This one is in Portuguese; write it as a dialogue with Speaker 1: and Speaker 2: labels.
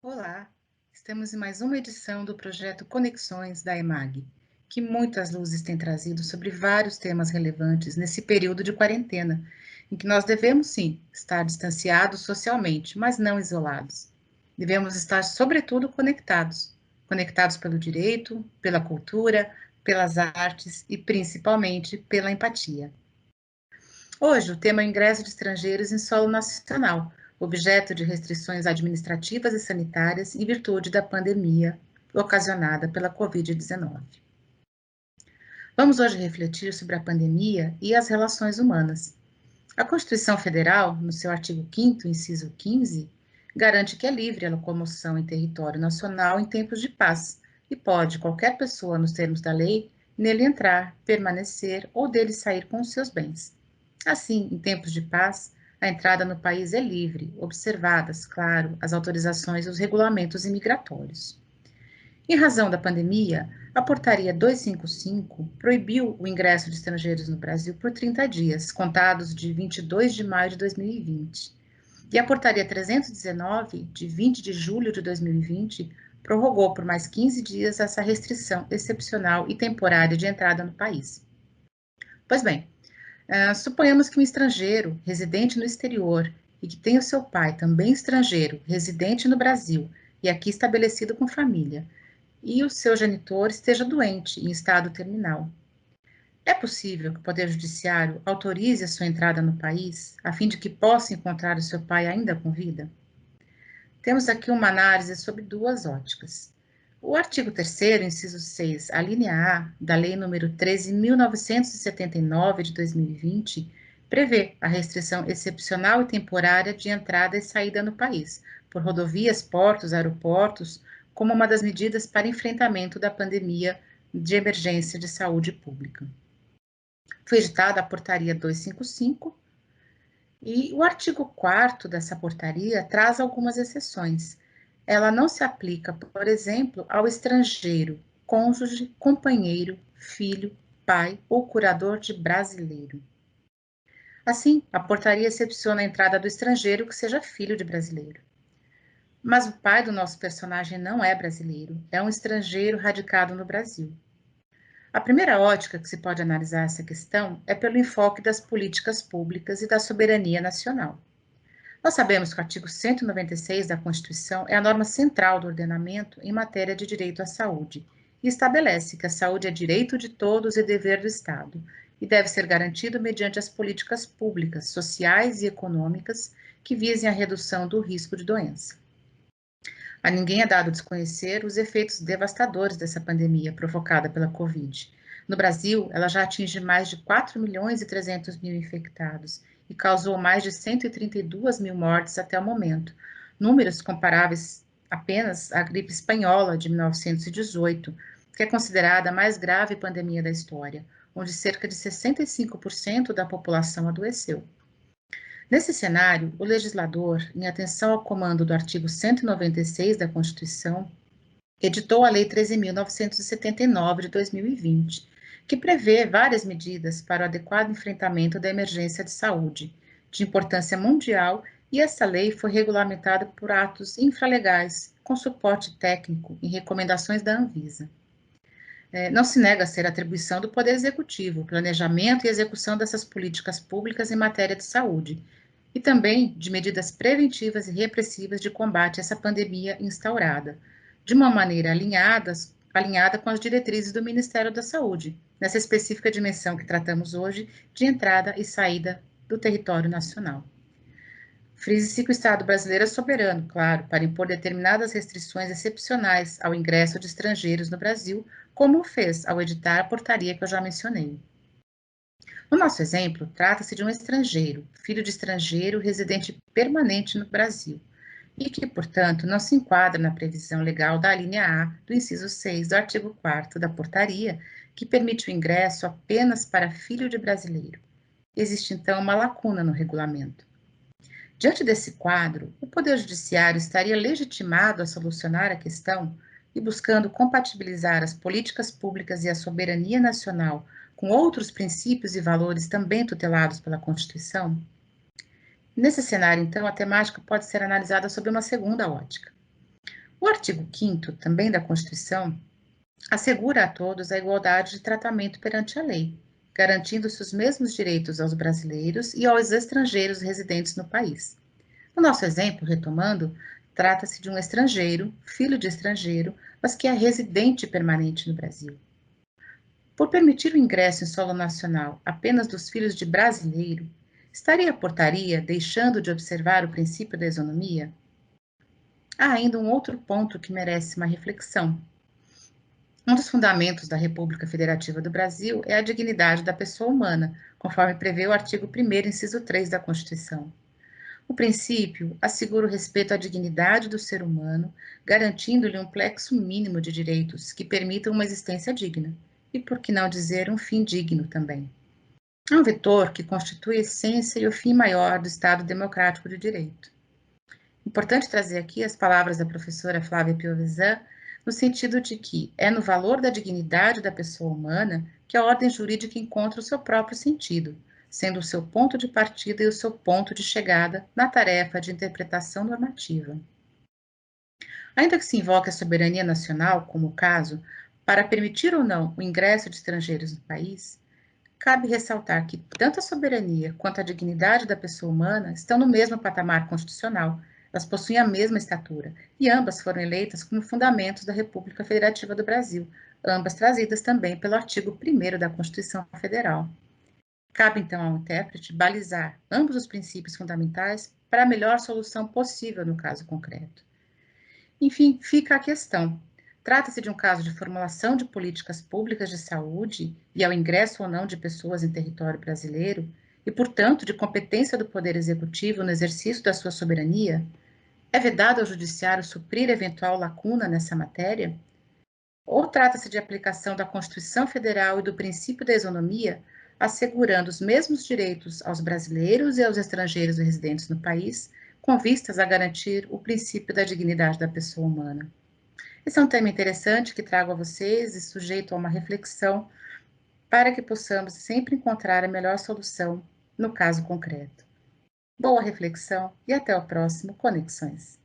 Speaker 1: Olá, estamos em mais uma edição do projeto Conexões da EMAG, que muitas luzes têm trazido sobre vários temas relevantes nesse período de quarentena, em que nós devemos sim estar distanciados socialmente, mas não isolados. Devemos estar, sobretudo, conectados pelo direito, pela cultura, pelas artes e principalmente pela empatia. Hoje, o tema é o ingresso de estrangeiros em solo nacional, objeto de restrições administrativas e sanitárias em virtude da pandemia ocasionada pela Covid-19. Vamos hoje refletir sobre a pandemia e as relações humanas. A Constituição Federal, no seu artigo 5º, inciso 15, garante que é livre a locomoção em território nacional em tempos de paz e pode qualquer pessoa, nos termos da lei, nele entrar, permanecer ou dele sair com os seus bens. Assim, em tempos de paz, a entrada no país é livre, observadas, claro, as autorizações e os regulamentos imigratórios. Em razão da pandemia, a Portaria 255 proibiu o ingresso de estrangeiros no Brasil por 30 dias, contados de 22 de maio de 2020. E a Portaria 319, de 20 de julho de 2020, prorrogou por mais 15 dias essa restrição excepcional e temporária de entrada no país. Pois bem, suponhamos que um estrangeiro residente no exterior e que tem o seu pai também estrangeiro, residente no Brasil e aqui estabelecido com família, e o seu genitor esteja doente, em estado terminal. É possível que o Poder Judiciário autorize a sua entrada no país, a fim de que possa encontrar o seu pai ainda com vida? Temos aqui uma análise sobre duas óticas. O artigo 3º, inciso 6, a linha A da Lei nº 13.979 de 2020, prevê a restrição excepcional e temporária de entrada e saída no país, por rodovias, portos, aeroportos, como uma das medidas para enfrentamento da pandemia de emergência de saúde pública. Foi editada a Portaria 255, e o artigo 4º dessa portaria traz algumas exceções. Ela não se aplica, por exemplo, ao estrangeiro, cônjuge, companheiro, filho, pai ou curador de brasileiro. Assim, a portaria excepciona a entrada do estrangeiro que seja filho de brasileiro. Mas o pai do nosso personagem não é brasileiro, é um estrangeiro radicado no Brasil. A primeira ótica que se pode analisar essa questão é pelo enfoque das políticas públicas e da soberania nacional. Nós sabemos que o artigo 196 da Constituição é a norma central do ordenamento em matéria de direito à saúde e estabelece que a saúde é direito de todos e dever do Estado e deve ser garantido mediante as políticas públicas, sociais e econômicas que visem a redução do risco de doença. A ninguém é dado desconhecer os efeitos devastadores dessa pandemia provocada pela Covid. No Brasil, ela já atinge mais de 4 milhões e 300 mil infectados e causou mais de 132 mil mortes até o momento, números comparáveis apenas à gripe espanhola de 1918, que é considerada a mais grave pandemia da história, onde cerca de 65% da população adoeceu. Nesse cenário, o legislador, em atenção ao comando do artigo 196 da Constituição, editou a Lei 13.979 de 2020, que prevê várias medidas para o adequado enfrentamento da emergência de saúde, de importância mundial, e essa lei foi regulamentada por atos infralegais, com suporte técnico e recomendações da Anvisa. Não se nega a ser atribuição do Poder Executivo, o planejamento e execução dessas políticas públicas em matéria de saúde, e também de medidas preventivas e repressivas de combate a essa pandemia instaurada, de uma maneira alinhada com as diretrizes do Ministério da Saúde, nessa específica dimensão que tratamos hoje de entrada e saída do território nacional. Frise-se que o Estado brasileiro é soberano, claro, para impor determinadas restrições excepcionais ao ingresso de estrangeiros no Brasil, como o fez ao editar a portaria que eu já mencionei. No nosso exemplo, trata-se de um estrangeiro, filho de estrangeiro residente permanente no Brasil, e que, portanto, não se enquadra na previsão legal da linha A do inciso 6 do artigo 4º da portaria, que permite o ingresso apenas para filho de brasileiro. Existe, então, uma lacuna no regulamento. Diante desse quadro, o Poder Judiciário estaria legitimado a solucionar a questão e buscando compatibilizar as políticas públicas e a soberania nacional com outros princípios e valores também tutelados pela Constituição? Nesse cenário, então, a temática pode ser analisada sob uma segunda ótica. O artigo 5º, também da Constituição, assegura a todos a igualdade de tratamento perante a lei, garantindo-se os mesmos direitos aos brasileiros e aos estrangeiros residentes no país. No nosso exemplo, retomando, trata-se de um estrangeiro, filho de estrangeiro, mas que é residente permanente no Brasil. Por permitir o ingresso em solo nacional apenas dos filhos de brasileiro, estaria a portaria deixando de observar o princípio da isonomia? Há ainda um outro ponto que merece uma reflexão. Um dos fundamentos da República Federativa do Brasil é a dignidade da pessoa humana, conforme prevê o artigo 1º, inciso 3 da Constituição. O princípio assegura o respeito à dignidade do ser humano, garantindo-lhe um plexo mínimo de direitos que permitam uma existência digna, e por que não dizer um fim digno também. É um vetor que constitui a essência e o fim maior do Estado democrático de direito. Importante trazer aqui as palavras da professora Flávia Piovesan, no sentido de que é no valor da dignidade da pessoa humana que a ordem jurídica encontra o seu próprio sentido, sendo o seu ponto de partida e o seu ponto de chegada na tarefa de interpretação normativa. Ainda que se invoque a soberania nacional, como o caso, para permitir ou não o ingresso de estrangeiros no país, cabe ressaltar que tanto a soberania quanto a dignidade da pessoa humana estão no mesmo patamar constitucional, elas possuem a mesma estatura, e ambas foram eleitas como fundamentos da República Federativa do Brasil, ambas trazidas também pelo artigo 1º da Constituição Federal. Cabe então ao intérprete balizar ambos os princípios fundamentais para a melhor solução possível no caso concreto. Enfim, fica a questão. Trata-se de um caso de formulação de políticas públicas de saúde e ao ingresso ou não de pessoas em território brasileiro, e, portanto, de competência do Poder Executivo no exercício da sua soberania? É vedado ao Judiciário suprir eventual lacuna nessa matéria? Ou trata-se de aplicação da Constituição Federal e do princípio da isonomia, assegurando os mesmos direitos aos brasileiros e aos estrangeiros residentes no país, com vistas a garantir o princípio da dignidade da pessoa humana? Esse é um tema interessante que trago a vocês e sujeito a uma reflexão para que possamos sempre encontrar a melhor solução no caso concreto. Boa reflexão e até o próximo Conexões.